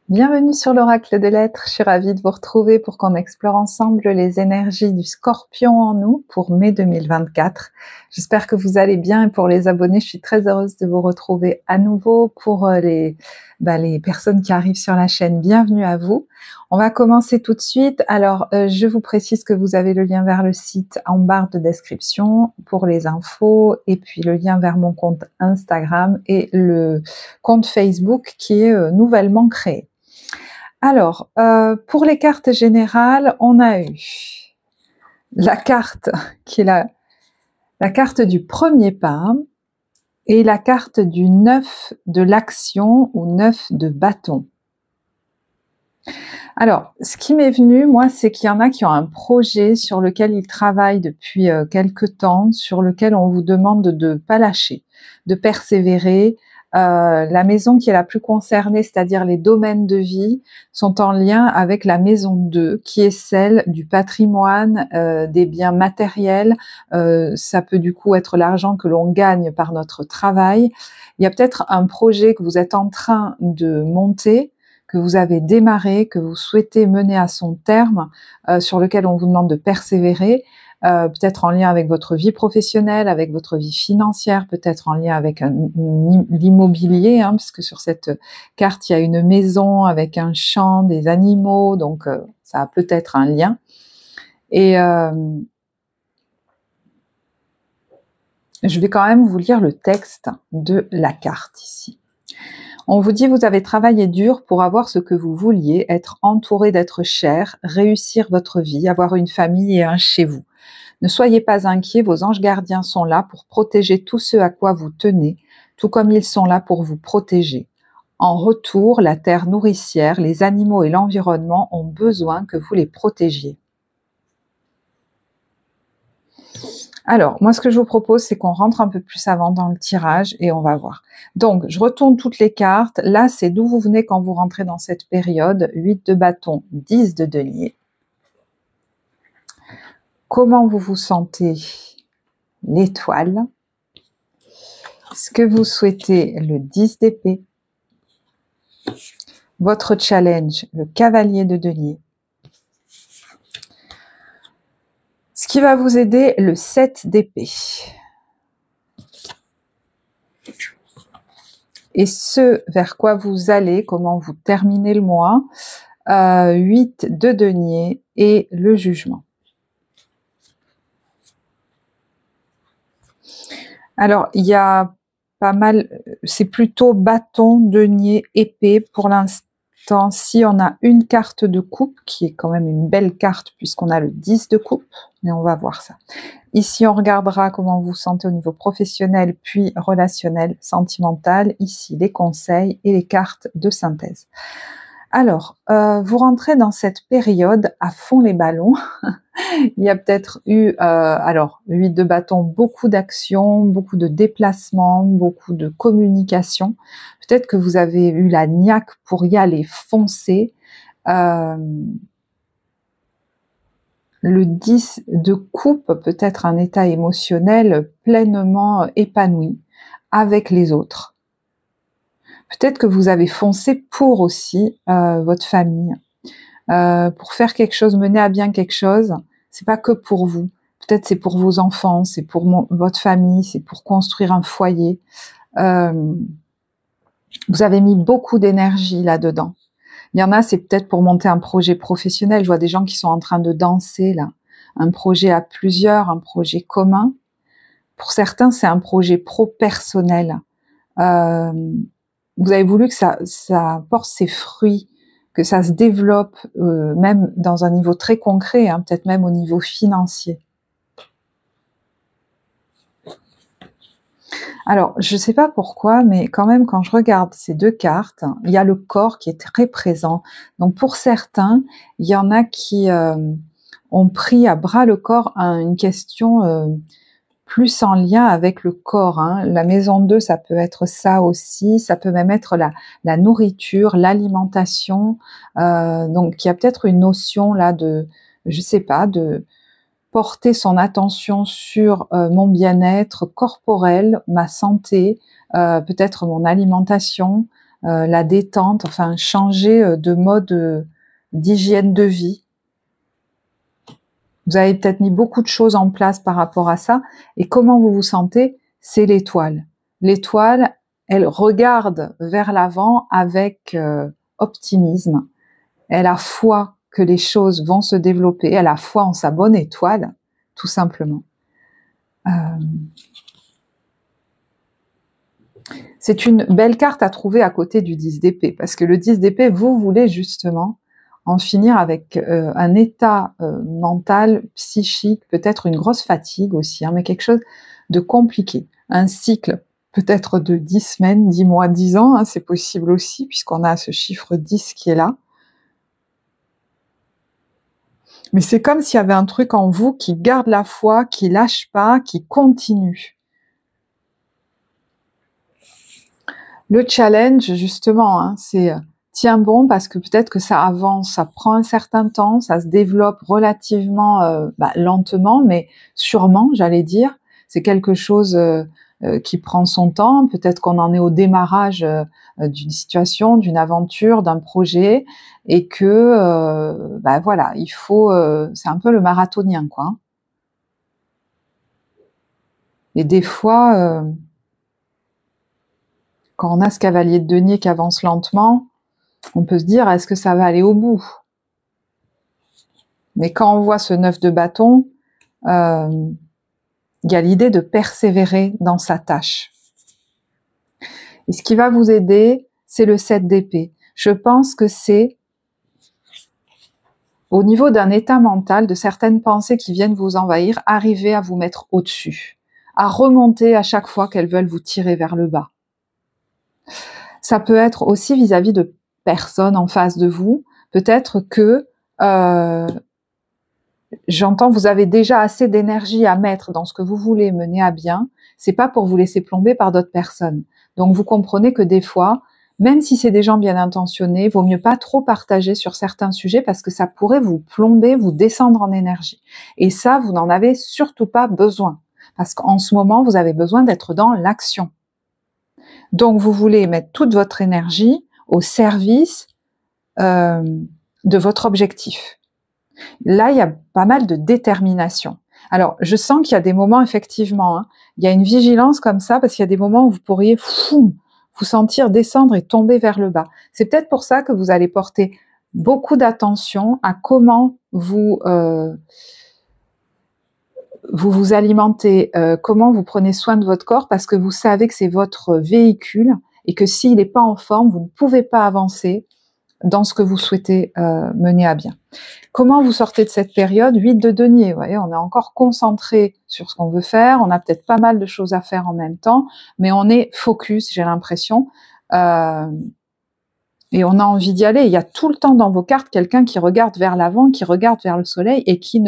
Bienvenue sur l'Oracle de l'Être, je suis ravie de vous retrouver pour qu'on explore ensemble les énergies du Scorpion en nous pour mai 2024. J'espère que vous allez bien et pour les abonnés, je suis très heureuse de vous retrouver à nouveau. Pour les personnes qui arrivent sur la chaîne, bienvenue à vous. On va commencer tout de suite. Alors, je vous précise que vous avez le lien vers le site en barre de description pour les infos et puis le lien vers mon compte Instagram et le compte Facebook qui est nouvellement créé. Alors, pour les cartes générales, on a eu la carte qui est la carte du premier pas et la carte du 9 de l'action ou 9 de bâton. Alors, ce qui m'est venu, moi, c'est qu'il y en a qui ont un projet sur lequel ils travaillent depuis quelque temps, sur lequel on vous demande de ne pas lâcher, de persévérer. La maison qui est la plus concernée, c'est-à-dire les domaines de vie, sont en lien avec la maison 2, qui est celle du patrimoine, des biens matériels. Ça peut du coup être l'argent que l'on gagne par notre travail. Il y a peut-être un projet que vous êtes en train de monter, que vous avez démarré, que vous souhaitez mener à son terme, sur lequel on vous demande de persévérer. Peut-être en lien avec votre vie professionnelle, avec votre vie financière, peut-être en lien avec l'immobilier, hein, parce que sur cette carte, il y a une maison avec un champ, des animaux, donc ça a peut-être un lien. Et je vais quand même vous lire le texte de la carte ici. On vous dit, vous avez travaillé dur pour avoir ce que vous vouliez, être entouré d'êtres chers, réussir votre vie, avoir une famille et un chez vous. Ne soyez pas inquiets, vos anges gardiens sont là pour protéger tout ce à quoi vous tenez, tout comme ils sont là pour vous protéger. En retour, la terre nourricière, les animaux et l'environnement ont besoin que vous les protégiez. Alors, moi, ce que je vous propose, c'est qu'on rentre un peu plus avant dans le tirage et on va voir. Donc, je retourne toutes les cartes. Là, c'est d'où vous venez quand vous rentrez dans cette période. 8 de bâton, 10 de denier. Comment vous vous sentez? L'étoile. Ce que vous souhaitez, le 10 d'épée. Votre challenge, le cavalier de denier. Ce qui va vous aider, le 7 d'épée. Et ce vers quoi vous allez, comment vous terminez le mois, 8 de denier et le jugement. Alors, il y a pas mal, c'est plutôt bâton, denier, épée pour l'instant. Si on a une carte de coupe, qui est quand même une belle carte puisqu'on a le 10 de coupe, mais on va voir ça. Ici, on regardera comment vous vous sentez au niveau professionnel, puis relationnel, sentimental. Ici, les conseils et les cartes de synthèse. Alors, vous rentrez dans cette période à fond les ballons. Il y a peut-être eu, 8 de bâton, beaucoup d'actions, beaucoup de déplacements, beaucoup de communication. Peut-être que vous avez eu la niaque pour y aller, foncer. Le 10 de coupe peut être un état émotionnel pleinement épanoui avec les autres. Peut-être que vous avez foncé pour aussi votre famille, pour faire quelque chose, mener à bien quelque chose. C'est pas que pour vous. Peut-être c'est pour vos enfants, c'est pour votre famille, c'est pour construire un foyer. Vous avez mis beaucoup d'énergie là-dedans. Il y en a, c'est peut-être pour monter un projet professionnel. Je vois des gens qui sont en train de danser là. Un projet à plusieurs, un projet commun. Pour certains, c'est un projet pro-personnel. Vous avez voulu que ça porte ses fruits, que ça se développe, même dans un niveau très concret, hein, peut-être même au niveau financier. Alors, je ne sais pas pourquoi, mais quand même, quand je regarde ces deux cartes, il y a le corps qui est très présent. Donc, pour certains, il y en a qui ont pris à bras le corps une question plus en lien avec le corps. Hein. La maison 2, ça peut être ça aussi. Ça peut même être la nourriture, l'alimentation. Donc, il y a peut-être une notion là de, je sais pas, de porter son attention sur mon bien-être corporel, ma santé, peut-être mon alimentation, la détente, enfin changer de mode d'hygiène de vie. Vous avez peut-être mis beaucoup de choses en place par rapport à ça. Et comment vous vous sentez? C'est l'étoile. L'étoile, elle regarde vers l'avant avec optimisme. Elle a foi que les choses vont se développer. Elle a foi en sa bonne étoile, tout simplement. C'est une belle carte à trouver à côté du 10 d'épée, parce que le 10 d'épée, vous voulez justement en finir avec un état mental, psychique, peut-être une grosse fatigue aussi, hein, mais quelque chose de compliqué. Un cycle peut-être de 10 semaines, 10 mois, 10 ans, hein, c'est possible aussi, puisqu'on a ce chiffre 10 qui est là. Mais c'est comme s'il y avait un truc en vous qui garde la foi, qui lâche pas, qui continue. Le challenge, justement, hein, c'est tiens bon, parce que peut-être que ça avance, ça prend un certain temps, ça se développe relativement lentement, mais sûrement, j'allais dire. C'est quelque chose qui prend son temps. Peut-être qu'on en est au démarrage d'une situation, d'une aventure, d'un projet, et que voilà, il faut. C'est un peu le marathonien, quoi. Et des fois, quand on a ce cavalier de denier qui avance lentement, on peut se dire, est-ce que ça va aller au bout? Mais quand on voit ce 9 de bâton, il y a l'idée de persévérer dans sa tâche. Et ce qui va vous aider, c'est le 7 d'épée. Je pense que c'est au niveau d'un état mental, de certaines pensées qui viennent vous envahir, arriver à vous mettre au-dessus, à remonter à chaque fois qu'elles veulent vous tirer vers le bas. Ça peut être aussi vis-à-vis de personnes en face de vous. Peut-être que, j'entends, vous avez déjà assez d'énergie à mettre dans ce que vous voulez mener à bien. C'est pas pour vous laisser plomber par d'autres personnes. Donc vous comprenez que des fois, même si c'est des gens bien intentionnés, vaut mieux pas trop partager sur certains sujets parce que ça pourrait vous plomber, vous descendre en énergie. Et ça, vous n'en avez surtout pas besoin. Parce qu'en ce moment, vous avez besoin d'être dans l'action. Donc vous voulez mettre toute votre énergie au service de votre objectif. Là, il y a pas mal de détermination. Alors, je sens qu'il y a des moments, effectivement, hein, il y a une vigilance comme ça, parce qu'il y a des moments où vous pourriez vous sentir descendre et tomber vers le bas. C'est peut-être pour ça que vous allez porter beaucoup d'attention à comment vous vous alimentez, comment vous prenez soin de votre corps, parce que vous savez que c'est votre véhicule et que s'il n'est pas en forme, vous ne pouvez pas avancer dans ce que vous souhaitez mener à bien. Comment vous sortez de cette période? 8 de denier, vous voyez, on est encore concentré sur ce qu'on veut faire, on a peut-être pas mal de choses à faire en même temps, mais on est focus, j'ai l'impression, et on a envie d'y aller. Il y a tout le temps dans vos cartes quelqu'un qui regarde vers l'avant, qui regarde vers le soleil et qui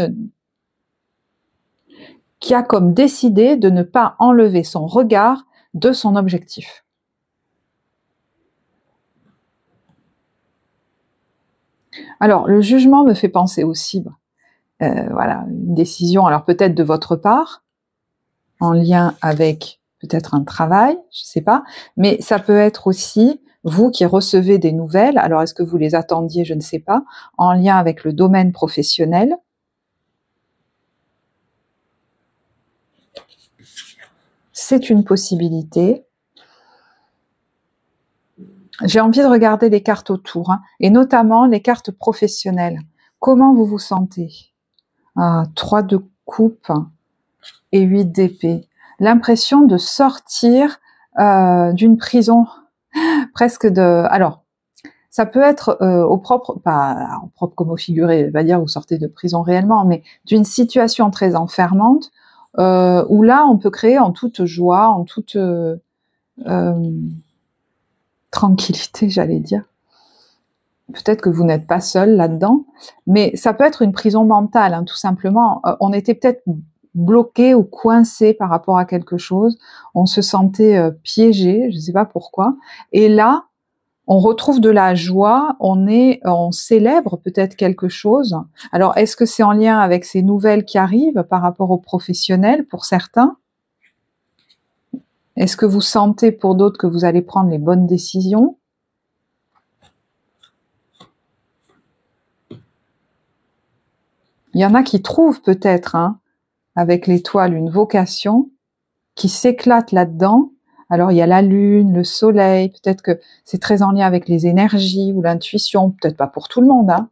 a comme décidé de ne pas enlever son regard de son objectif. Alors, le jugement me fait penser aussi, voilà, une décision, alors peut-être de votre part, en lien avec peut-être un travail, je ne sais pas, mais ça peut être aussi vous qui recevez des nouvelles, alors est-ce que vous les attendiez, je ne sais pas, en lien avec le domaine professionnel. C'est une possibilité. J'ai envie de regarder les cartes autour, hein, et notamment les cartes professionnelles. Comment vous vous sentez? 3 de coupe et 8 d'épée. L'impression de sortir d'une prison, presque de... Alors, ça peut être au propre, pas au propre comme au figuré, va dire vous sortez de prison réellement, mais d'une situation très enfermante, où là, on peut créer en toute joie, en toute... tranquillité, j'allais dire. Peut-être que vous n'êtes pas seul là-dedans, mais ça peut être une prison mentale, hein, tout simplement. On était peut-être bloqué ou coincé par rapport à quelque chose, on se sentait piégé, je ne sais pas pourquoi, et là, on retrouve de la joie, on célèbre peut-être quelque chose. Alors, est-ce que c'est en lien avec ces nouvelles qui arrivent par rapport aux professionnels pour certains? Est-ce que vous sentez pour d'autres que vous allez prendre les bonnes décisions? Il y en a qui trouvent peut-être, hein, avec l'étoile, une vocation, qui s'éclatent là-dedans. Alors, il y a la lune, le soleil, peut-être que c'est très en lien avec les énergies ou l'intuition, peut-être pas pour tout le monde, hein.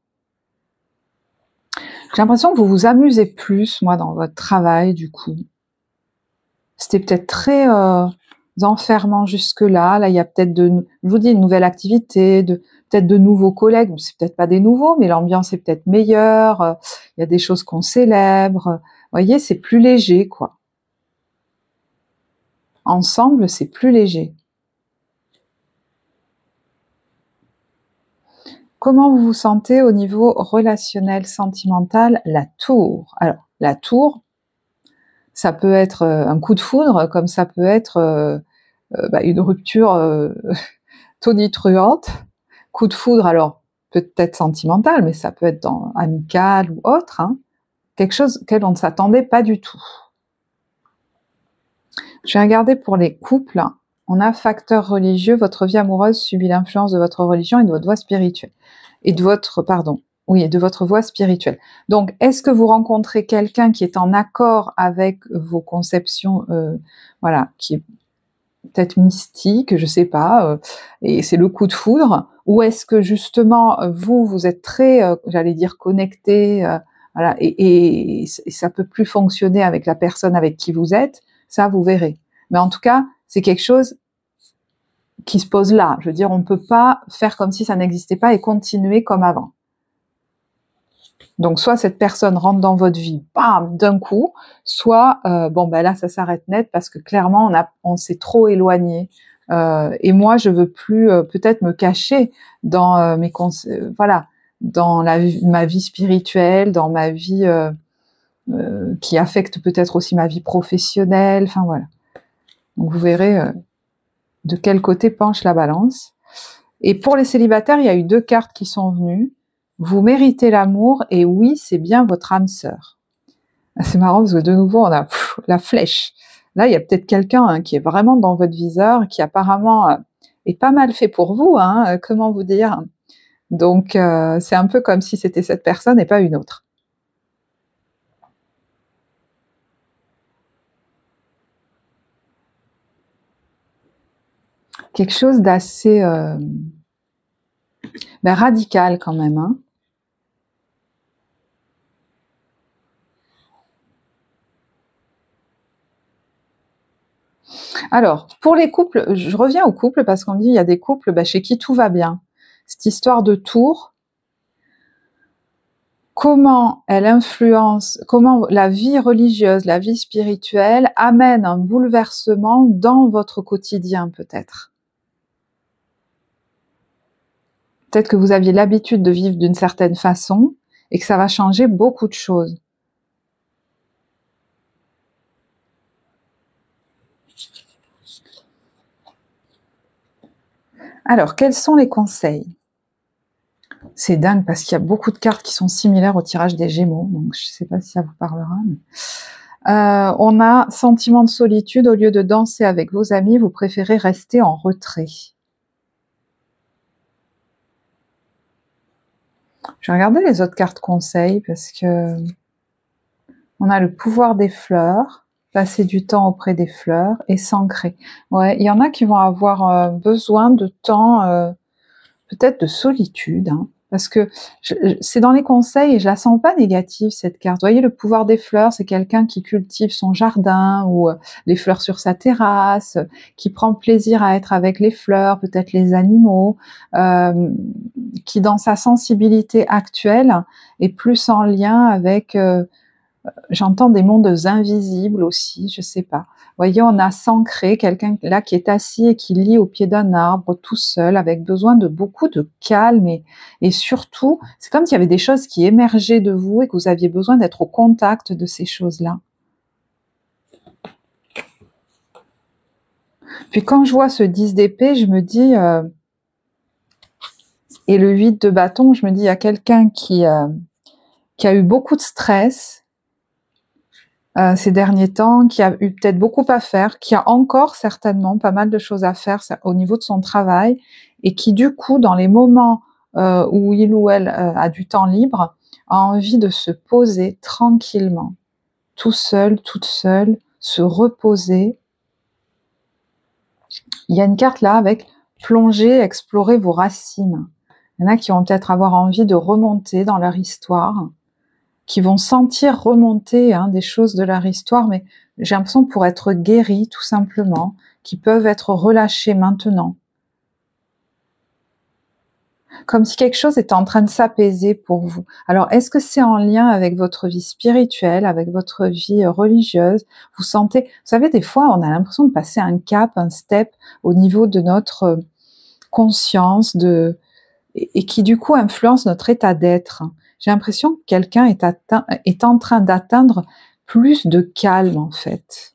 J'ai l'impression que vous vous amusez plus, moi, dans votre travail, du coup. C'était peut-être très enfermant jusque-là. Là, il y a peut-être, je vous dis, une nouvelle activité, peut-être de nouveaux collègues. C'est peut-être pas des nouveaux, mais l'ambiance est peut-être meilleure. Il y a des choses qu'on célèbre. Vous voyez, c'est plus léger, quoi. Ensemble, c'est plus léger. Comment vous vous sentez au niveau relationnel, sentimental? La tour. Alors, la tour, ça peut être un coup de foudre, comme ça peut être une rupture tonitruante. Coup de foudre, alors peut-être sentimental, mais ça peut être amical ou autre, hein. Quelque chose auquel on ne s'attendait pas du tout. Je vais regarder pour les couples. On a facteur religieux, votre vie amoureuse subit l'influence de votre religion et de votre voie spirituelle. Et de votre voie spirituelle. Donc, est-ce que vous rencontrez quelqu'un qui est en accord avec vos conceptions, qui est peut-être mystique, je sais pas, et c'est le coup de foudre, ou est-ce que justement vous êtes très, j'allais dire connecté, et ça peut plus fonctionner avec la personne avec qui vous êtes, ça vous verrez. Mais en tout cas, c'est quelque chose qui se pose là. Je veux dire, on ne peut pas faire comme si ça n'existait pas et continuer comme avant. Donc, soit cette personne rentre dans votre vie, bam, d'un coup, soit, là, ça s'arrête net parce que clairement, on s'est trop éloigné. Et moi, je veux plus peut-être me cacher dans dans ma vie spirituelle, dans ma vie qui affecte peut-être aussi ma vie professionnelle. Enfin voilà. Donc vous verrez de quel côté penche la balance. Et pour les célibataires, il y a eu 2 cartes qui sont venues. Vous méritez l'amour et oui, c'est bien votre âme sœur. C'est marrant parce que de nouveau, on a la flèche. Là, il y a peut-être quelqu'un qui est vraiment dans votre viseur, qui apparemment est pas mal fait pour vous, hein, comment vous dire. Donc, c'est un peu comme si c'était cette personne et pas une autre. Quelque chose d'assez radical quand même, hein. Alors, pour les couples, je reviens aux couples parce qu'on me dit il y a des couples chez qui tout va bien. Cette histoire de tour, comment elle influence, comment la vie religieuse, la vie spirituelle amène un bouleversement dans votre quotidien peut-être. Peut-être que vous aviez l'habitude de vivre d'une certaine façon et que ça va changer beaucoup de choses. Alors, quels sont les conseils? C'est dingue parce qu'il y a beaucoup de cartes qui sont similaires au tirage des Gémeaux, donc je ne sais pas si ça vous parlera. Mais... on a sentiment de solitude, au lieu de danser avec vos amis, vous préférez rester en retrait. Je vais regarder les autres cartes conseils parce que on a le pouvoir des fleurs, passer du temps auprès des fleurs et s'ancrer. Ouais, il y en a qui vont avoir besoin de temps, peut-être de solitude, hein, parce que c'est dans les conseils et je la sens pas négative cette carte. Vous voyez, le pouvoir des fleurs, c'est quelqu'un qui cultive son jardin ou les fleurs sur sa terrasse, qui prend plaisir à être avec les fleurs, peut-être les animaux, qui dans sa sensibilité actuelle est plus en lien avec j'entends des mondes invisibles aussi, je sais pas. Vous voyez, on a s'ancré, quelqu'un là qui est assis et qui lit au pied d'un arbre tout seul, avec besoin de beaucoup de calme et surtout, c'est comme s'il y avait des choses qui émergeaient de vous et que vous aviez besoin d'être au contact de ces choses-là. Puis quand je vois ce 10 d'épée, je me dis, et le 8 de bâton, je me dis, il y a quelqu'un qui a eu beaucoup de stress, ces derniers temps, qui a eu peut-être beaucoup à faire, qui a encore certainement pas mal de choses à faire au niveau de son travail, et qui du coup, dans les moments où il ou elle a du temps libre, a envie de se poser tranquillement, tout seul, toute seule, se reposer. Il y a une carte là avec plonger, explorer vos racines. Il y en a qui vont peut-être avoir envie de remonter dans leur histoire, qui vont sentir remonter des choses de leur histoire, mais j'ai l'impression pour être guéris tout simplement, qui peuvent être relâchés maintenant. Comme si quelque chose était en train de s'apaiser pour vous. Alors, est-ce que c'est en lien avec votre vie spirituelle, avec votre vie religieuse? Vous sentez, vous savez, des fois, on a l'impression de passer un cap, un step au niveau de notre conscience, et qui du coup influence notre état d'être. J'ai l'impression que quelqu'un est en train d'atteindre plus de calme, en fait,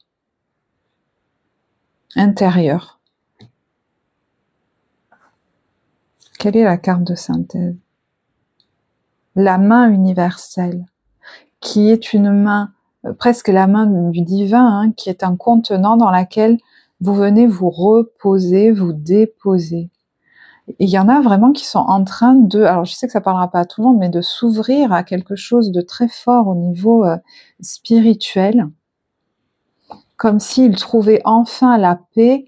intérieur. Quelle est la carte de synthèse? La main universelle, qui est une main, presque la main du divin, qui est un contenant dans laquelle vous venez vous reposer, vous déposer. Et il y en a vraiment qui sont en train de, alors je sais que ça parlera pas à tout le monde, mais de s'ouvrir à quelque chose de très fort au niveau spirituel, comme s'ils trouvaient enfin la paix.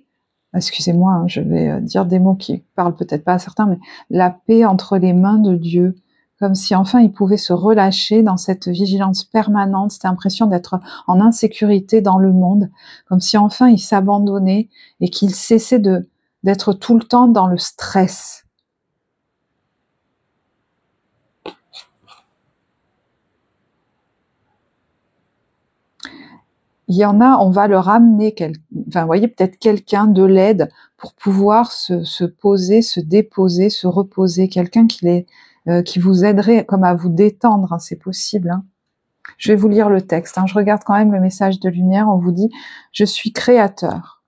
Excusez-moi, je vais dire des mots qui parlent peut-être pas à certains, mais la paix entre les mains de Dieu, comme si enfin ils pouvaient se relâcher dans cette vigilance permanente, cette impression d'être en insécurité dans le monde, comme si enfin ils s'abandonnaient et qu'ils cessaient d'être tout le temps dans le stress. Il y en a, on va leur amener, vous voyez, peut-être quelqu'un de l'aide pour pouvoir se poser, se déposer, se reposer, quelqu'un qui vous aiderait comme à vous détendre, c'est possible. Je vais vous lire le texte, je regarde quand même le message de lumière, on vous dit « Je suis créateur.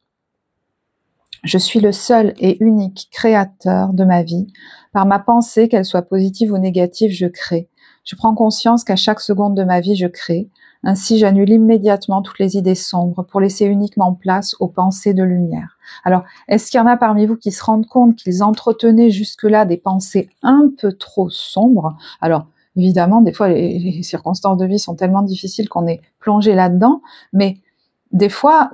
Je suis le seul et unique créateur de ma vie. Par ma pensée, qu'elle soit positive ou négative, je crée. Je prends conscience qu'à chaque seconde de ma vie, je crée. Ainsi, j'annule immédiatement toutes les idées sombres pour laisser uniquement place aux pensées de lumière. » Alors, est-ce qu'il y en a parmi vous qui se rendent compte qu'ils entretenaient jusque-là des pensées un peu trop sombres? Alors, évidemment, des fois, les circonstances de vie sont tellement difficiles qu'on est plongé là-dedans, mais des fois,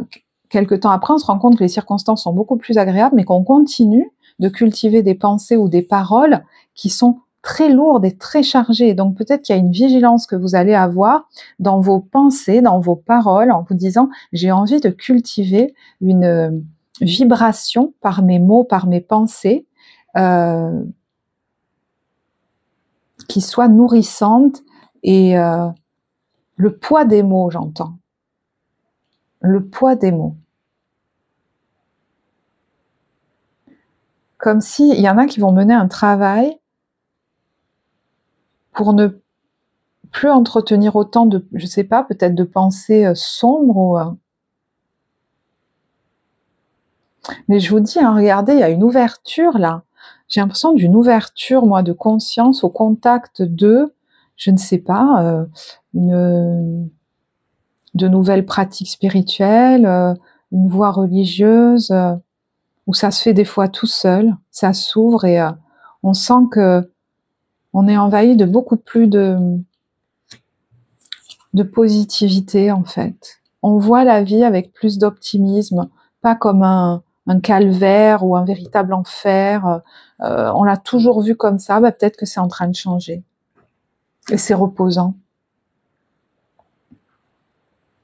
quelque temps après, on se rend compte que les circonstances sont beaucoup plus agréables, mais qu'on continue de cultiver des pensées ou des paroles qui sont très lourdes et très chargées. Donc peut-être qu'il y a une vigilance que vous allez avoir dans vos pensées, dans vos paroles, en vous disant « j'ai envie de cultiver une vibration par mes mots, par mes pensées, qui soit nourrissante et le poids des mots, j'entends. Le poids des mots. » Comme s'il y en a qui vont mener un travail pour ne plus entretenir autant de, je sais pas, peut-être de pensées sombres. Mais je vous dis, regardez, il y a une ouverture là. J'ai l'impression d'une ouverture, moi, de conscience au contact de, je ne sais pas, de nouvelles pratiques spirituelles, une voie religieuse, où ça se fait des fois tout seul, ça s'ouvre et on sent que on est envahi de beaucoup plus de positivité en fait. On voit la vie avec plus d'optimisme, pas comme un calvaire ou un véritable enfer. On l'a toujours vu comme ça, peut-être que c'est en train de changer. Et c'est reposant.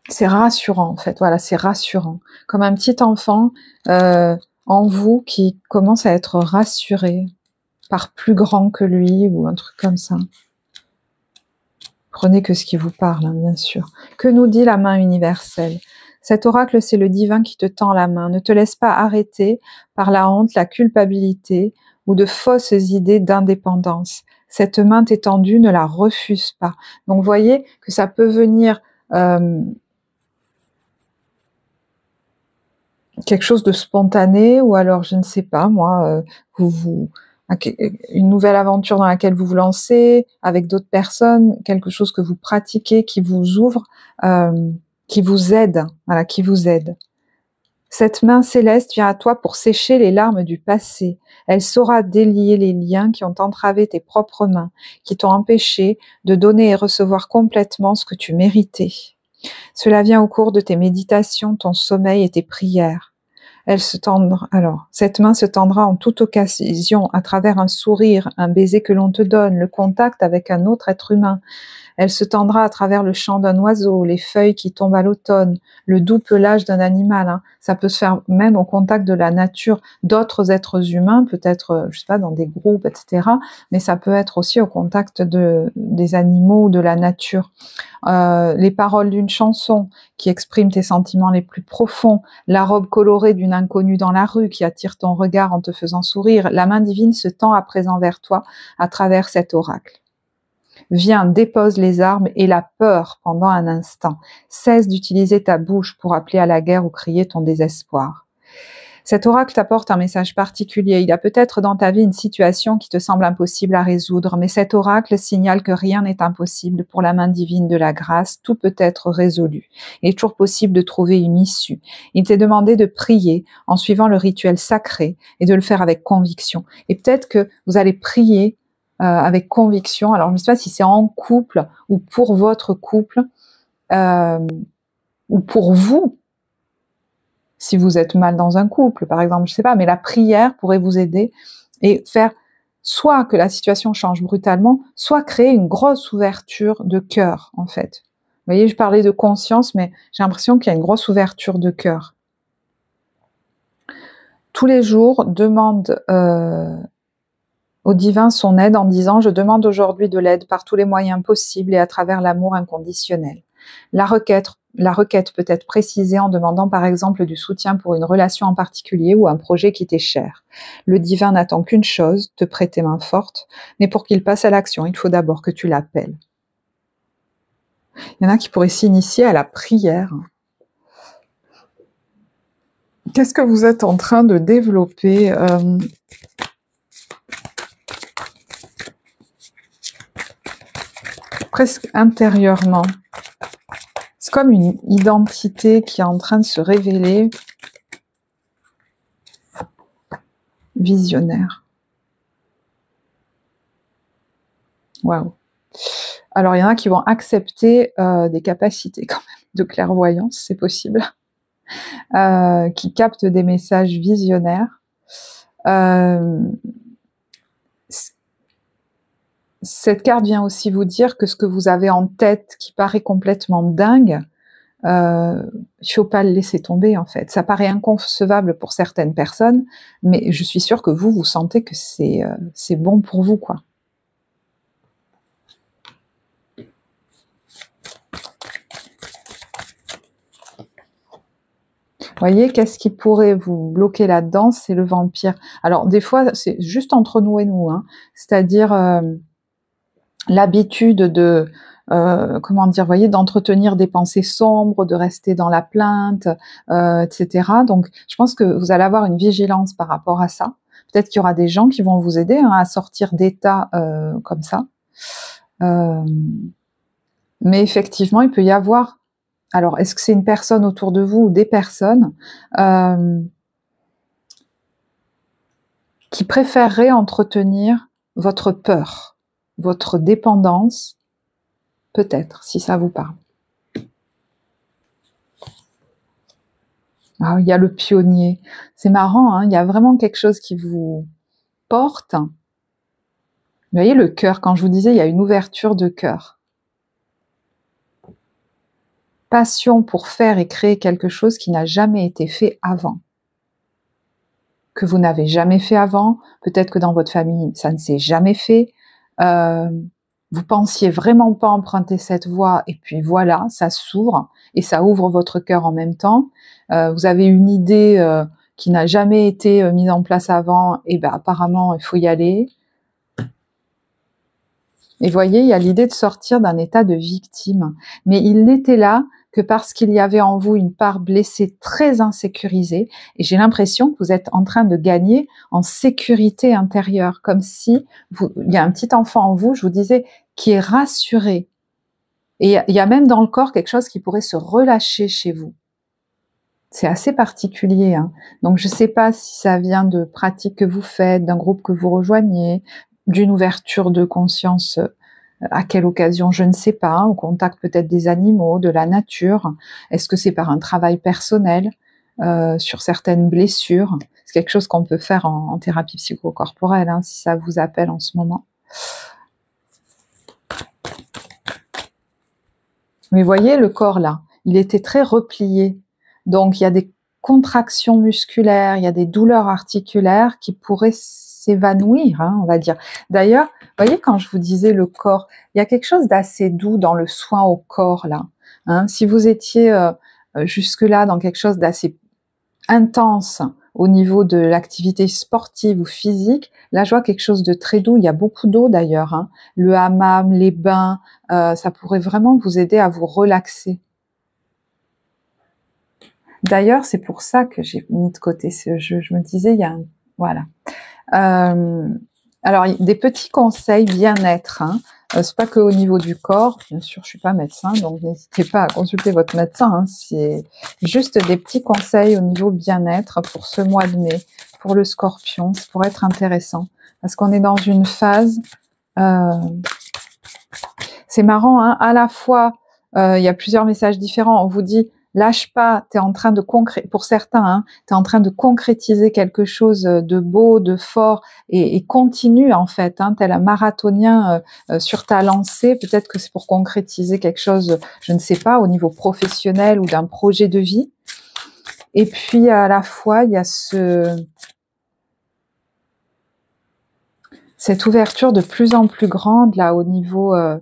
C'est rassurant en fait, voilà, c'est rassurant. Comme un petit enfant en vous qui commence à être rassuré par plus grand que lui ou un truc comme ça. Prenez que ce qui vous parle, bien sûr. Que nous dit la main universelle? Cet oracle, c'est le divin qui te tend la main. Ne te laisse pas arrêter par la honte, la culpabilité ou de fausses idées d'indépendance. Cette main t'étendue, ne la refuse pas. Donc, vous voyez que ça peut venir quelque chose de spontané ou alors, je ne sais pas, moi, une nouvelle aventure dans laquelle vous vous lancez avec d'autres personnes, quelque chose que vous pratiquez, qui vous ouvre, qui vous aide, voilà, qui vous aide. Cette main céleste vient à toi pour sécher les larmes du passé. Elle saura délier les liens qui ont entravé tes propres mains, qui t'ont empêché de donner et recevoir complètement ce que tu méritais. Cela vient au cours de tes méditations, ton sommeil et tes prières. Cette main se tendra en toute occasion à travers un sourire, un baiser que l'on te donne, le contact avec un autre être humain. Elle se tendra à travers le chant d'un oiseau, les feuilles qui tombent à l'automne, le doux pelage d'un animal. Ça peut se faire même au contact de la nature, d'autres êtres humains, peut-être, je sais pas, dans des groupes, etc. Mais ça peut être aussi au contact des animaux ou de la nature. Les paroles d'une chanson qui exprime tes sentiments les plus profonds, la robe colorée d'une inconnue dans la rue qui attire ton regard en te faisant sourire. La main divine se tend à présent vers toi à travers cet oracle. Viens, dépose les armes et la peur pendant un instant. Cesse d'utiliser ta bouche pour appeler à la guerre ou crier ton désespoir. Cet oracle t'apporte un message particulier. Il y a peut-être dans ta vie une situation qui te semble impossible à résoudre, mais cet oracle signale que rien n'est impossible pour la main divine de la grâce. Tout peut être résolu. Il est toujours possible de trouver une issue. Il t'est demandé de prier en suivant le rituel sacré et de le faire avec conviction. Et peut-être que vous allez prier avec conviction. Alors, je ne sais pas si c'est en couple ou pour votre couple ou pour vous, si vous êtes mal dans un couple, par exemple, je ne sais pas, mais la prière pourrait vous aider et faire soit que la situation change brutalement, soit créer une grosse ouverture de cœur, en fait. Vous voyez, je parlais de conscience, mais j'ai l'impression qu'il y a une grosse ouverture de cœur. Tous les jours, demande au divin son aide en disant « Je demande aujourd'hui de l'aide par tous les moyens possibles et à travers l'amour inconditionnel ». La requête peut être précisée en demandant par exemple du soutien pour une relation en particulier ou un projet qui t'est cher. Le divin n'attend qu'une chose, te prêter main forte, mais pour qu'il passe à l'action, il faut d'abord que tu l'appelles. Il y en a qui pourraient s'initier à la prière. Qu'est-ce que vous êtes en train de développer presque intérieurement. C'est comme une identité qui est en train de se révéler. Visionnaire. Waouh. Alors, il y en a qui vont accepter des capacités quand même de clairvoyance, c'est possible, qui captent des messages visionnaires. Cette carte vient aussi vous dire que ce que vous avez en tête qui paraît complètement dingue, il ne faut pas le laisser tomber en fait. Ça paraît inconcevable pour certaines personnes, mais je suis sûre que vous sentez que c'est bon pour vous, quoi. Vous voyez, qu'est-ce qui pourrait vous bloquer là-dedans? C'est le vampire. Alors, des fois, c'est juste entre nous et nous, hein. C'est-à-dire l'habitude de, comment dire, vous voyez, d'entretenir des pensées sombres, de rester dans la plainte, etc. Donc, je pense que vous allez avoir une vigilance par rapport à ça. Peut-être qu'il y aura des gens qui vont vous aider à sortir d'états comme ça. Mais effectivement, il peut y avoir... Alors, est-ce que c'est une personne autour de vous ou des personnes qui préféreraient entretenir votre peur, votre dépendance, peut-être, si ça vous parle. Ah, il y a le pionnier. C'est marrant, hein, il y a vraiment quelque chose qui vous porte. Vous voyez le cœur, quand je vous disais, il y a une ouverture de cœur. Passion pour faire et créer quelque chose qui n'a jamais été fait avant. Que vous n'avez jamais fait avant, peut-être que dans votre famille, ça ne s'est jamais fait. Vous pensiez vraiment pas emprunter cette voie, et puis voilà, ça s'ouvre, et ça ouvre votre cœur en même temps. Vous avez une idée qui n'a jamais été mise en place avant, et ben apparemment, il faut y aller. Et voyez, il y a l'idée de sortir d'un état de victime. Mais il n'était là que parce qu'il y avait en vous une part blessée, très insécurisée. Et j'ai l'impression que vous êtes en train de gagner en sécurité intérieure, comme si il y a un petit enfant en vous, je vous disais, qui est rassuré. Et il y a même dans le corps quelque chose qui pourrait se relâcher chez vous. C'est assez particulier, hein. Donc je ne sais pas si ça vient de pratiques que vous faites, d'un groupe que vous rejoignez, d'une ouverture de conscience, à quelle occasion, je ne sais pas, hein, au contact peut-être des animaux, de la nature. Est-ce que c'est par un travail personnel sur certaines blessures? C'est quelque chose qu'on peut faire en thérapie psychocorporelle, hein, si ça vous appelle en ce moment. Mais voyez le corps là, il était très replié. Donc il y a des contractions musculaires, il y a des douleurs articulaires qui pourraient s'évanouir, hein, on va dire. D'ailleurs, voyez quand je vous disais le corps, il y a quelque chose d'assez doux dans le soin au corps là. Hein. Si vous étiez jusque-là dans quelque chose d'assez intense au niveau de l'activité sportive ou physique, là je vois quelque chose de très doux, il y a beaucoup d'eau d'ailleurs, hein. Le hammam, les bains, ça pourrait vraiment vous aider à vous relaxer. D'ailleurs, c'est pour ça que j'ai mis de côté ce jeu, je me disais, il y a un... Voilà. Alors, des petits conseils bien-être, hein. C'est pas que au niveau du corps, bien sûr, je suis pas médecin, donc n'hésitez pas à consulter votre médecin, hein. C'est juste des petits conseils au niveau bien-être pour ce mois de mai, pour le Scorpion, ça pourrait être intéressant, parce qu'on est dans une phase, c'est marrant, hein, à la fois, il y a plusieurs messages différents, on vous dit, lâche pas, t'es en train de pour certains, hein, t'es en train de concrétiser quelque chose de beau, de fort, et continue en fait, hein, tel un marathonien sur ta lancée. Peut-être que c'est pour concrétiser quelque chose, je ne sais pas, au niveau professionnel ou d'un projet de vie. Et puis à la fois, il y a cette ouverture de plus en plus grande là au niveau, je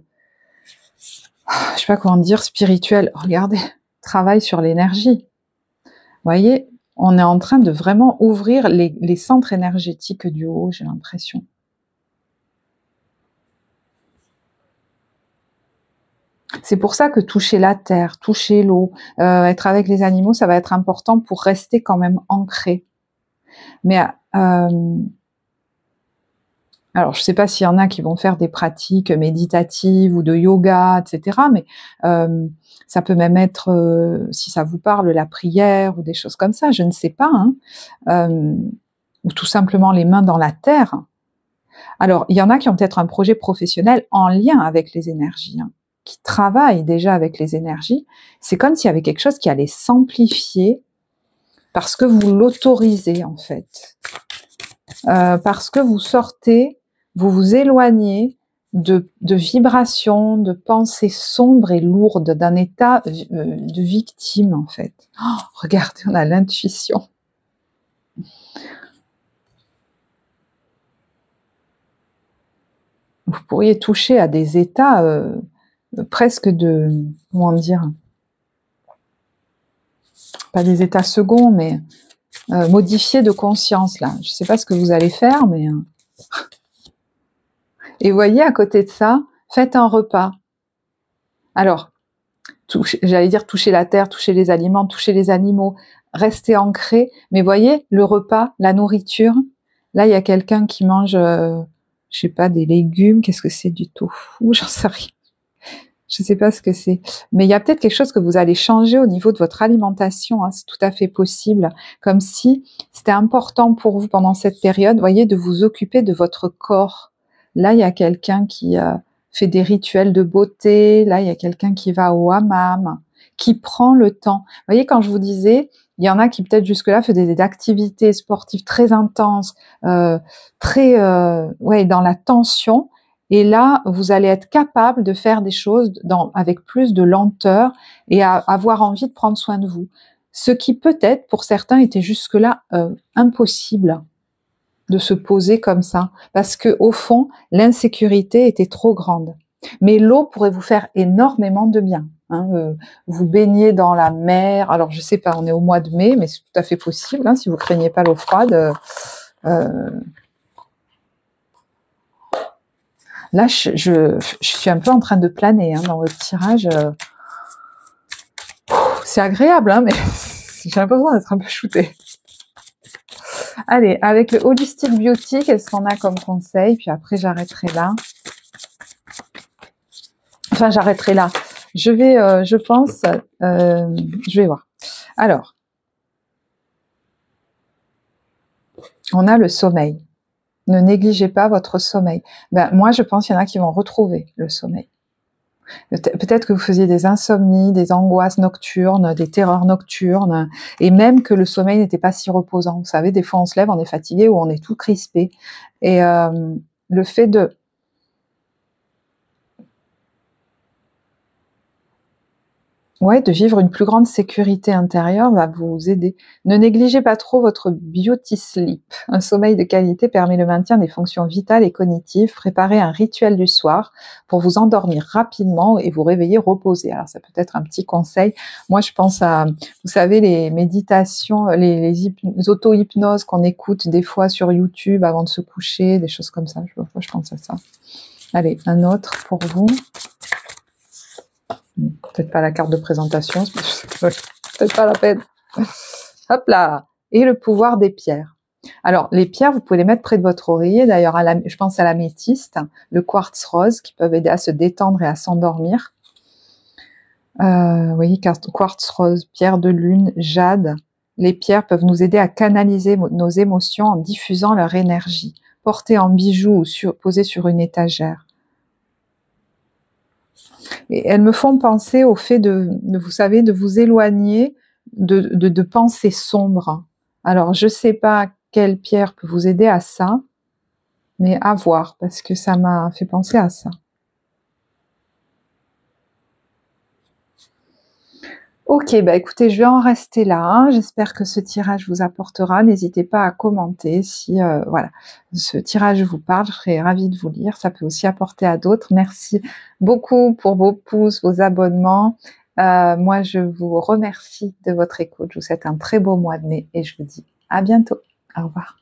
sais pas comment dire, spirituel. Regardez. Travail sur l'énergie. Vous voyez, on est en train de vraiment ouvrir les centres énergétiques du haut, j'ai l'impression. C'est pour ça que toucher la terre, toucher l'eau, être avec les animaux, ça va être important pour rester quand même ancré. Mais alors, je ne sais pas s'il y en a qui vont faire des pratiques méditatives ou de yoga, etc. Mais ça peut même être, si ça vous parle, la prière ou des choses comme ça, je ne sais pas. Hein. Ou tout simplement les mains dans la terre. Alors, il y en a qui ont peut-être un projet professionnel en lien avec les énergies, hein, qui travaillent déjà avec les énergies. C'est comme s'il y avait quelque chose qui allait s'amplifier parce que vous l'autorisez, en fait. Parce que vous sortez, vous vous éloignez de vibrations, de pensées sombres et lourdes, d'un état de victime, en fait. Oh, regardez, on a l'intuition. Vous pourriez toucher à des états presque de, comment dire, pas des états seconds, mais modifiés de conscience, là. Je ne sais pas ce que vous allez faire, mais... Et voyez, à côté de ça, faites un repas. Alors, j'allais dire toucher la terre, toucher les aliments, toucher les animaux, rester ancré. Mais voyez, le repas, la nourriture, là, il y a quelqu'un qui mange, je sais pas, des légumes. Qu'est-ce que c'est du tofu? J'en sais rien. Je sais pas ce que c'est. Mais il y a peut-être quelque chose que vous allez changer au niveau de votre alimentation. Hein, c'est tout à fait possible. Comme si c'était important pour vous pendant cette période, voyez, de vous occuper de votre corps. Là, il y a quelqu'un qui fait des rituels de beauté. Là, il y a quelqu'un qui va au hammam, qui prend le temps. Vous voyez, quand je vous disais, il y en a qui peut-être jusque-là faisaient des activités sportives très intenses, très dans la tension. Et là, vous allez être capable de faire des choses avec plus de lenteur et avoir envie de prendre soin de vous. Ce qui peut-être, pour certains, était jusque-là impossible de se poser comme ça, parce que au fond, l'insécurité était trop grande. Mais l'eau pourrait vous faire énormément de bien. Hein, vous baignez dans la mer. Alors, je sais pas, on est au mois de mai, mais c'est tout à fait possible. Hein, si vous craignez pas l'eau froide. Là, je suis un peu en train de planer hein, dans votre tirage. C'est agréable, hein, mais j'ai l'impression d'être un peu shootée. Allez, avec le Holistic Beauty, qu'est-ce qu'on a comme conseil? Puis après, j'arrêterai là. Enfin, j'arrêterai là. Je vais, je pense, je vais voir. Alors, On a le sommeil. Ne négligez pas votre sommeil. Ben, moi, je pense qu'il y en a qui vont retrouver le sommeil. Peut-être que vous faisiez des insomnies, des angoisses nocturnes, des terreurs nocturnes, et même que le sommeil n'était pas si reposant. Vous savez, des fois on se lève, on est fatigué ou on est tout crispé. Et le fait de vivre une plus grande sécurité intérieure va vous aider. Ne négligez pas trop votre beauty sleep. Un sommeil de qualité permet le maintien des fonctions vitales et cognitives. Préparez un rituel du soir pour vous endormir rapidement et vous réveiller reposé. Alors ça peut être un petit conseil. Moi je pense à, vous savez, les méditations, les auto-hypnoses qu'on écoute des fois sur YouTube avant de se coucher, des choses comme ça. Je pense à ça. Allez, un autre pour vous. Peut-être pas la carte de présentation, peut-être pas la peine. Hop là. Et le pouvoir des pierres. Alors, les pierres, vous pouvez les mettre près de votre oreiller. D'ailleurs, je pense à l'améthyste, le quartz rose, qui peuvent aider à se détendre et à s'endormir. Vous voyez, quartz rose, pierre de lune, jade. Les pierres peuvent nous aider à canaliser nos émotions en diffusant leur énergie. Portées en bijoux ou posées sur une étagère. Et elles me font penser au fait vous savez, de vous éloigner de pensées sombres. Alors, je ne sais pas quelle pierre peut vous aider à ça, mais à voir, parce que ça m'a fait penser à ça. Ok, bah écoutez, je vais en rester là. Hein. J'espère que ce tirage vous apportera. N'hésitez pas à commenter si voilà, ce tirage vous parle. Je serais ravie de vous lire. Ça peut aussi apporter à d'autres. Merci beaucoup pour vos pouces, vos abonnements. Moi, je vous remercie de votre écoute. Je vous souhaite un très beau mois de mai et je vous dis à bientôt. Au revoir.